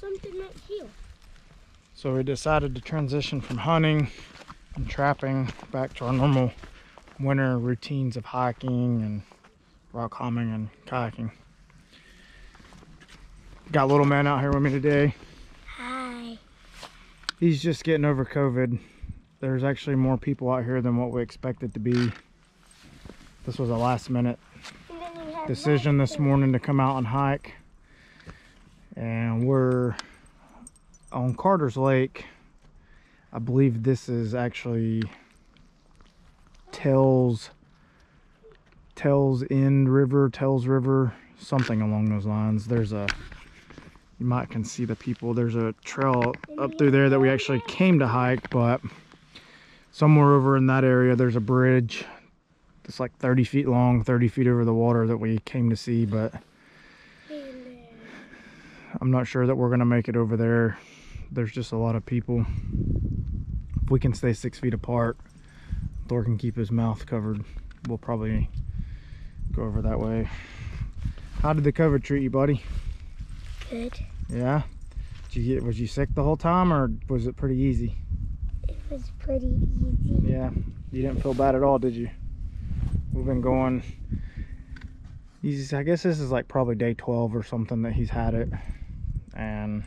something right here. So we decided to transition from hunting and trapping back to our normal winter routines of hiking and rock climbing and kayaking. Got little man out here with me today. Hi. He's just getting over COVID. There's actually more people out here than what we expected to be. This was a last minute decision this morning to come out and hike. And we're on Carter's Lake. I believe this is actually Tells River, something along those lines. There's a, you might can see the people, there's a trail up through there that we actually came to hike, but somewhere over in that area there's a bridge that's like 30 feet long, 30 feet over the water that we came to see, but I'm not sure that we're gonna make it over there. There's just a lot of people. If we can stay 6 feet apart, Thor can keep his mouth covered, we'll probably go over that way. How did the COVID treat you, buddy? Good. Yeah? Was you sick the whole time, or was it pretty easy? It was pretty easy. Yeah, you didn't feel bad at all, did you? We've been going, I guess this is like probably day 12 or something that he's had it, and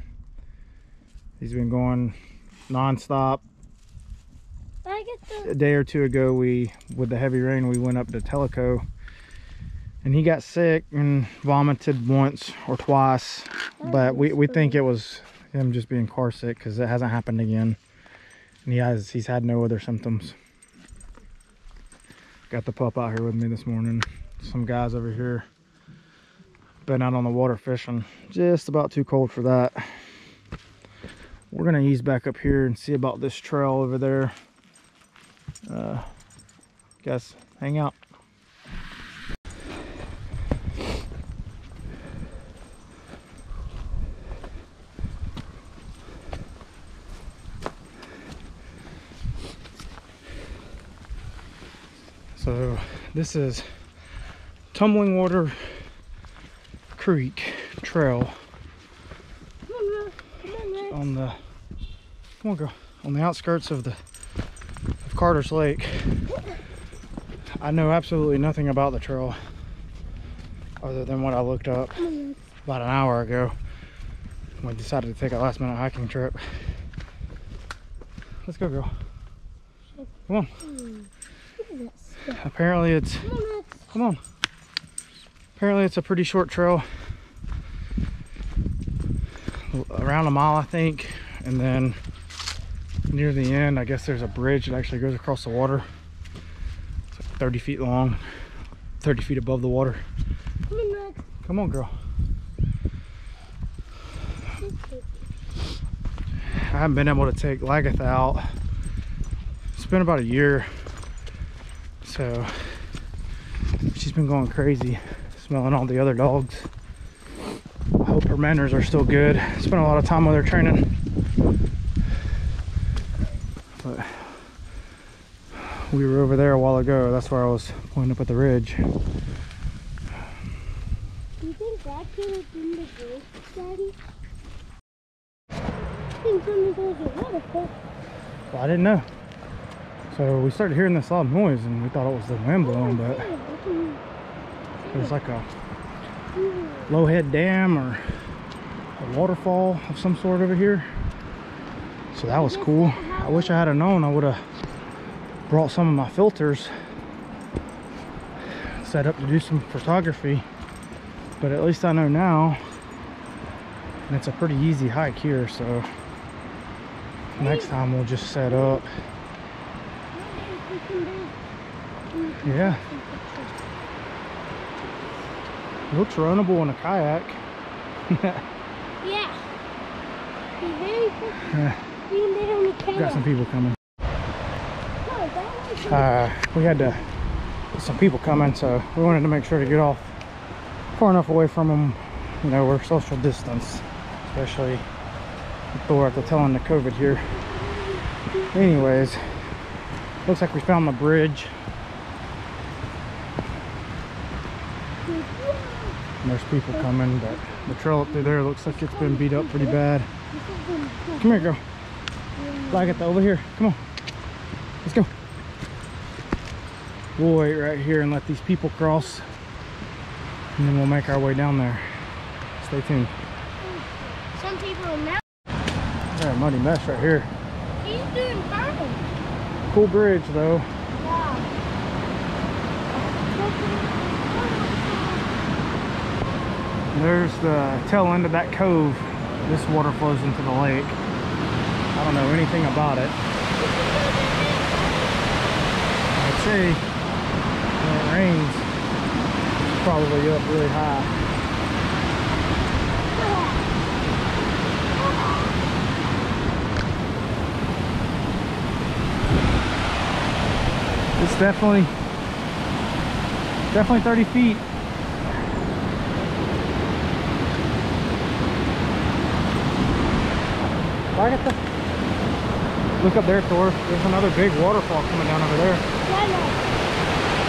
he's been going non-stop. A day or two ago, with the heavy rain, we went up to Tellico, and he got sick and vomited once or twice, but we think it was him just being car sick, because it hasn't happened again, and he's had no other symptoms. Got the pup out here with me this morning. Some guys over here been out on the water fishing. Just about too cold for that. We're gonna ease back up here and see about this trail over there. Guys, hang out. So this is Tumbling Water Creek Trail on the, come on girl, on the outskirts of Carter's Lake. I know absolutely nothing about the trail other than what I looked up about an hour ago when we decided to take a last minute hiking trip. Let's go, girl. Come on. Apparently it's, come on. Apparently it's a pretty short trail. Around a mile, I think. And then near the end, I guess there's a bridge that actually goes across the water. It's like 30 feet long, 30 feet above the water. Come on, girl. I haven't been able to take Lagatha out. It's been about a year. So she's been going crazy, smelling all the other dogs. I hope her manners are still good. Spent a lot of time with her training. But we were over there a while ago. That's where I was pointing up at the ridge. Do you think Dad could have been the ghost, Daddy? I think something goes a waterfall. Well, I didn't know. So we started hearing this loud noise and we thought it was the wind blowing, but there's like a low head dam or a waterfall of some sort over here. So that was cool. I wish I had known. I would have brought some of my filters set up to do some photography, but at least I know now. And it's a pretty easy hike here, so next time we'll just set up. Yeah, looks runnable in a kayak. Yeah. Be very quick. Got some people coming. We had to get some people coming, so we wanted to make sure to get off far enough away from them. You know, we're social distance, especially with Thor at the tail end of COVID here. Anyways, looks like we found the bridge. and there's people coming, but the trail up through there looks like it's been beat up pretty bad. Come here, girl. Flag it over here. Come on. Let's go. We'll wait right here and let these people cross, and then we'll make our way down there. Stay tuned. Some people are now. There's a muddy mess right here. He's doing fine. Cool bridge though. Yeah. There's the tail end of that cove. This water flows into the lake. I don't know anything about it. I'd say when it rains, it's probably up really high. It's definitely 30 feet. Right at the, look up there, Thor. There's another big waterfall coming down over there.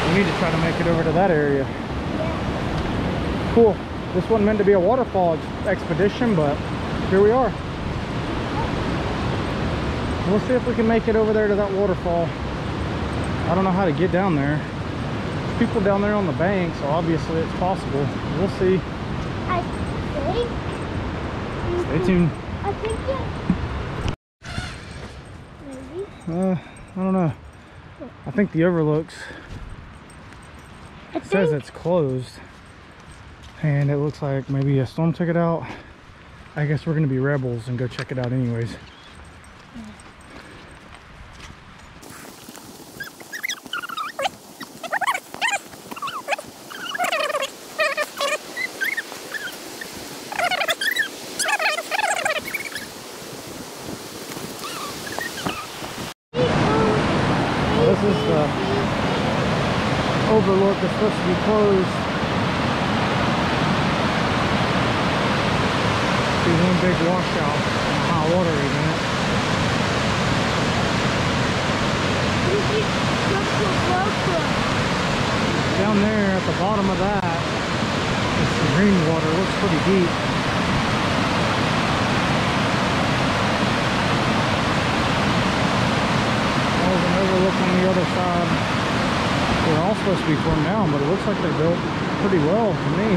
We need to try to make it over to that area. Yeah. Cool. This wasn't meant to be a waterfall expedition, but here we are. We'll see if we can make it over there to that waterfall. I don't know how to get down there. There's people down there on the bank, so obviously it's possible. We'll see. I think. Stay tuned. I think it. Maybe. I don't know. I think the overlooks says it's closed, and it looks like maybe a storm took it out. I guess we're gonna be rebels and go check it out anyways. This is the overlook that's supposed to be closed. See one big washout, hot water event. Down there at the bottom of that, it's the green water. It looks pretty deep. There's an overlook on the other side. They're all supposed to be torn down, but it looks like they're built pretty well to me.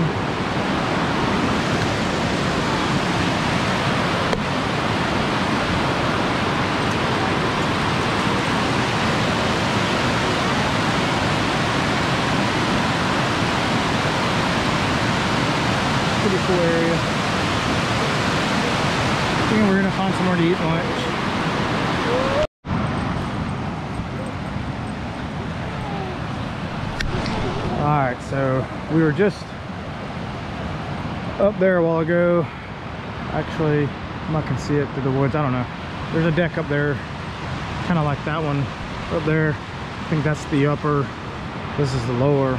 Pretty cool area. I think we're gonna find somewhere to eat lunch. Alright, so we were just up there a while ago. Actually, I can see it through the woods. I don't know. There's a deck up there, kind of like that one up there. I think that's the upper. This is the lower.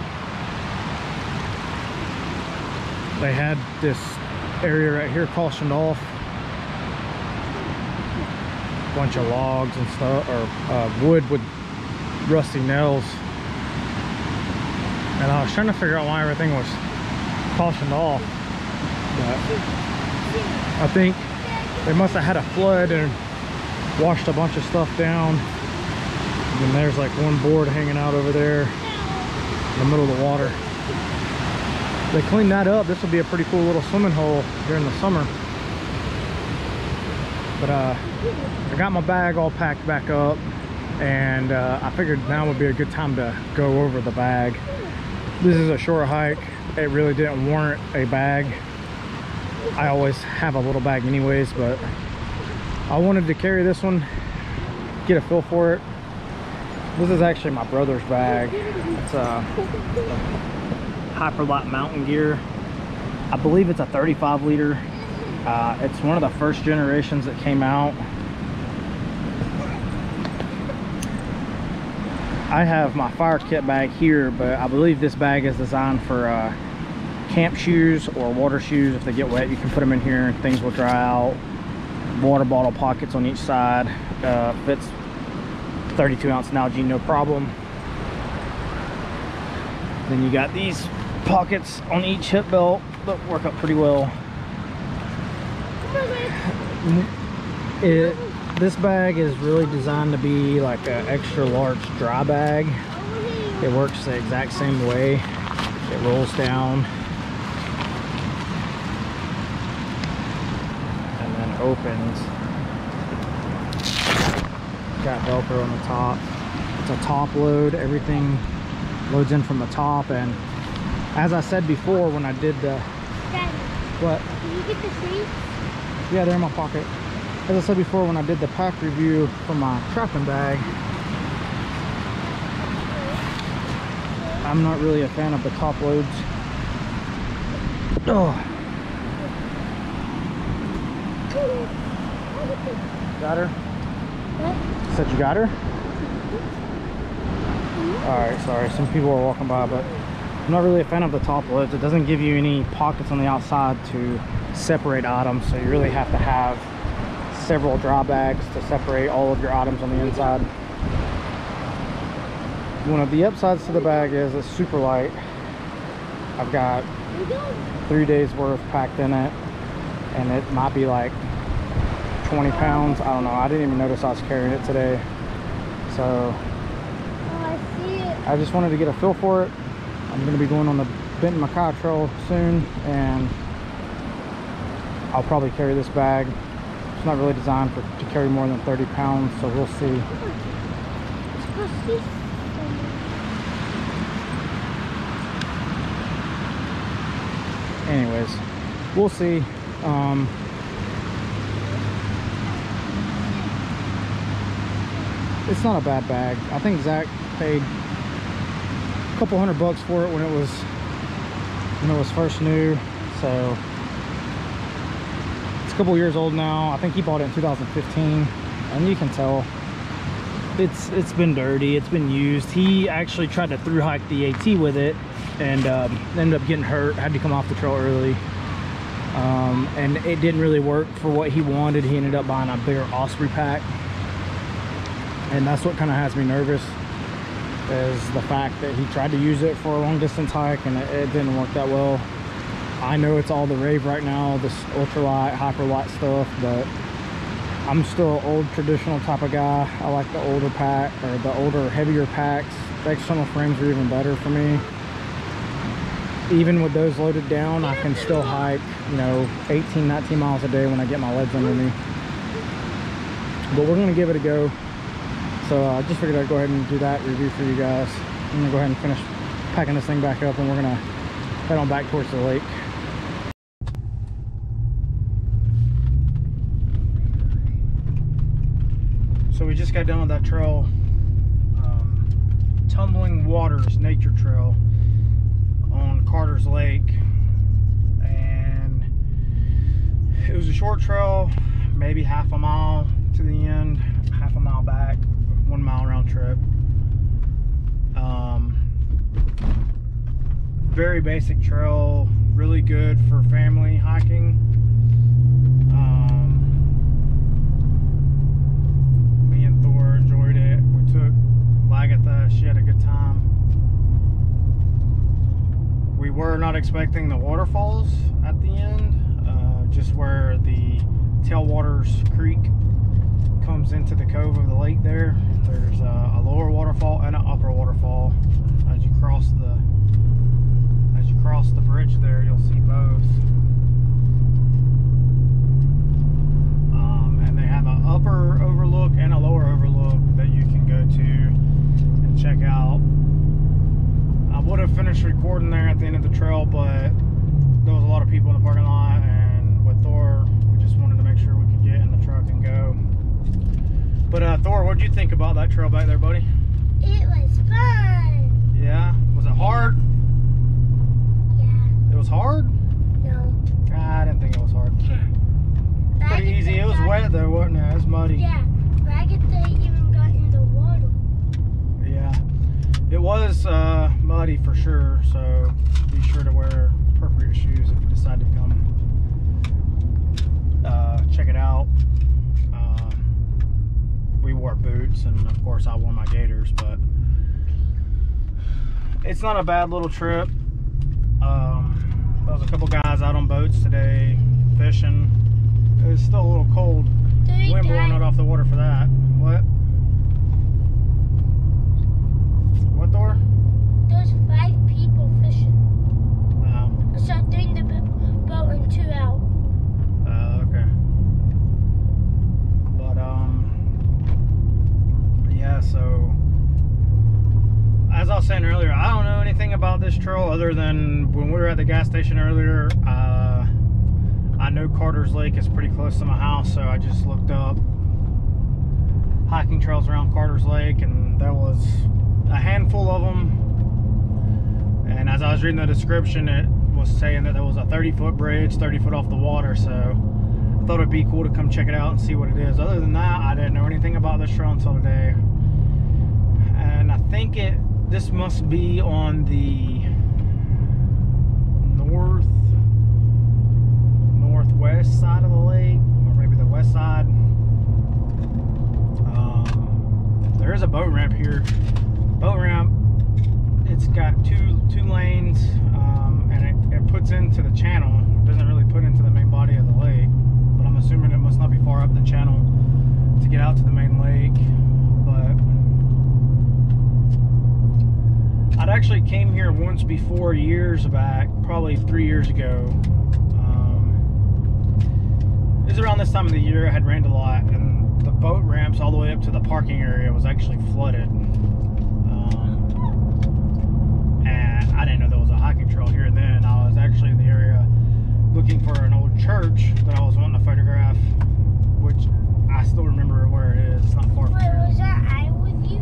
They had this area right here cautioned off. Bunch of logs and stuff, or wood with rusty nails. And I was trying to figure out why everything was cautioned off. But I think they must have had a flood and washed a bunch of stuff down. And then there's like one board hanging out over there in the middle of the water. They cleaned that up. This will be a pretty cool little swimming hole during the summer. But I got my bag all packed back up, and I figured now would be a good time to go over the bag. This is a short hike. It really didn't warrant a bag. I always have a little bag anyways, but I wanted to carry this one, get a feel for it. This is actually my brother's bag. It's a HyperLight mountain gear. I believe it's a 35 liter. It's one of the first generations that came out. I have my fire kit bag here, but I believe this bag is designed for camp shoes or water shoes. If they get wet, you can put them in here and things will dry out. Water bottle pockets on each side. Fits 32 ounce Nalgene, no problem. Then you got these pockets on each hip belt that work up pretty well. This bag is really designed to be like an extra large dry bag. It works the exact same way. It rolls down and then opens. Got Velcro on the top. It's a top load. Everything loads in from the top, and as I said before, when I did the... Daddy, what? can you get the seats? Yeah, they're in my pocket. As I said before, when I did the pack review for my trapping bag, I'm not really a fan of the top loads. Oh. Got her? What? Said you got her? Alright, sorry, some people are walking by, but I'm not really a fan of the top loads. It doesn't give you any pockets on the outside to separate items, so you really have to have several dry bags to separate all of your items on the inside. One of the upsides to the bag is it's super light. I've got 3 days worth packed in it, and it might be like 20 pounds. I don't know, I didn't even notice I was carrying it today. So I see it. I just wanted to get a feel for it. I'm going to be going on the Tumbling Water Nature Trail soon, and I'll probably carry this bag. It's not really designed to carry more than 30 pounds, so we'll see. Anyways, we'll see. It's not a bad bag. I think Zach paid a couple $100 for it when it was first new, so it's a couple years old now. I think he bought it in 2015, and you can tell it's been dirty, it's been used. He actually tried to through hike the AT with it and ended up getting hurt, had to come off the trail early, and it didn't really work for what he wanted. He ended up buying a bigger Osprey pack, and that's what kind of has me nervous, is the fact that he tried to use it for a long distance hike and it didn't work that well. I know it's all the rave right now, this ultralight, HyperLight stuff, but I'm still an old traditional type of guy. I like the older pack, or the older heavier packs. The external frames are even better for me. Even with those loaded down, I can still hike, you know, 18, 19 miles a day when I get my legs under me. But we're gonna give it a go. So I just figured I'd go ahead and do that review for you guys. I'm gonna go ahead and finish packing this thing back up, and we're gonna head on back towards the lake. So we just got done with that trail, Tumbling Water Nature Trail on Carter's Lake, and it was a short trail, maybe half a mile to the end, half a mile back, 1 mile round trip. Very basic trail, really good for family hiking. Me and Thor enjoyed it. We took Lagatha, she had a good time. We were not expecting the waterfalls at the end, just where the Tailwaters Creek comes into the cove of the lake there. There's a lower waterfall and an upper waterfall. As you cross the bridge there, you'll see both. And they have an upper overlook and a lower overlook that you can go to and check out. I would have finished recording there at the end of the trail, but there was a lot of people in the parking lot, and with Thor, we just wanted to make sure we could get in the truck and go. But Thor, what'd you think about that trail back there, buddy? It was fun. Yeah? Was it hard? Yeah. It was hard? No. I didn't think it was hard. Pretty easy. It was wet though, wasn't it? It was muddy. Yeah. Ragatha even got in the water. Yeah. It was muddy for sure, so be sure to wear appropriate shoes if you decide to come check it out. We wore boots, and of course I wore my gaiters, but it's not a bad little trip. There was a couple guys out on boats today fishing. It was still a little cold. Wind blowing it off the water for that. What? What door? There's 5 people fishing. Wow. So doing the boat and 2 out. Okay. But yeah. So as I was saying earlier, I don't know anything about this trail other than when we were at the gas station earlier. I know Carter's Lake is pretty close to my house, so I just looked up hiking trails around Carter's Lake, and there was a handful of them. And as I was reading the description, it was saying that there was a 30-foot bridge, 30 foot off the water, so I thought it'd be cool to come check it out and see what it is. Other than that, I didn't know anything about this trail until today. And I think this must be on the northwest side of the lake, or maybe the west side. There is a boat ramp here. Boat ramp, it's got two lanes, and it puts into the channel. It doesn't really put into the main body of the lake, but I'm assuming it must not be far up the channel to get out to the main lake. But I'd actually came here once before, years back, probably 3 years ago. It was around this time of the year. I had rained a lot, and the boat ramps all the way up to the parking area was actually flooded. And I didn't know there was a hiking trail here and then. I was actually in the area looking for an old church that I was wanting to photograph, which I still remember where it is. It's not far from here. Was that I with you?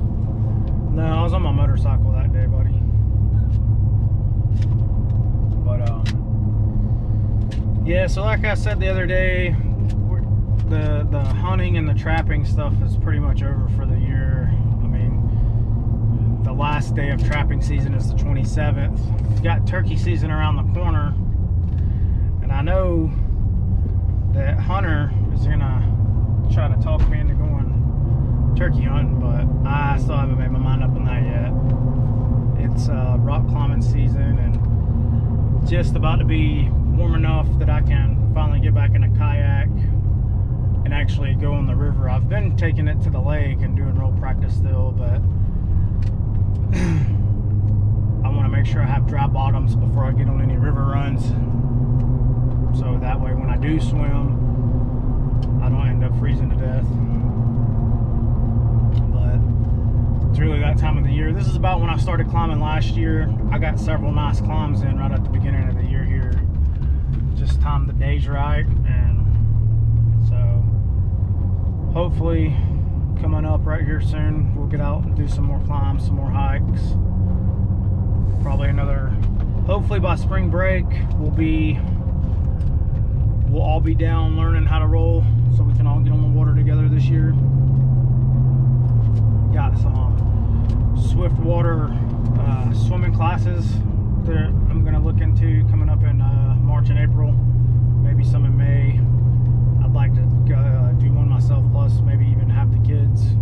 No, I was on my motorcycle that day, buddy. But yeah, so like I said the other day, the hunting and the trapping stuff is pretty much over for the year. I mean, the last day of trapping season is the 27th. We've got turkey season around the corner, and I know that Hunter is gonna try to talk me into going turkey hunting, but I still haven't made my mind up on that yet. It's rock climbing season, and just about to be warm enough that I can finally get back in a kayak and actually go on the river. I've been taking it to the lake and doing roll practice still, but I want to make sure I have dry bottoms before I get on any river runs, so that way when I do swim, I don't end up freezing to death. But it's really that time of the year. This is about when I started climbing last year. I got several nice climbs in right at the beginning of the year here. Just timed the days right, and so hopefully coming up right here soon, we'll get out and do some more climbs, some more hikes. Probably another, hopefully by spring break, we'll all be down learning how to roll, so we can all get on the water together this year. Got some swift water swimming classes that I'm gonna look into coming up in March and April, maybe some in May. I'd like to do one myself, plus maybe even have the kids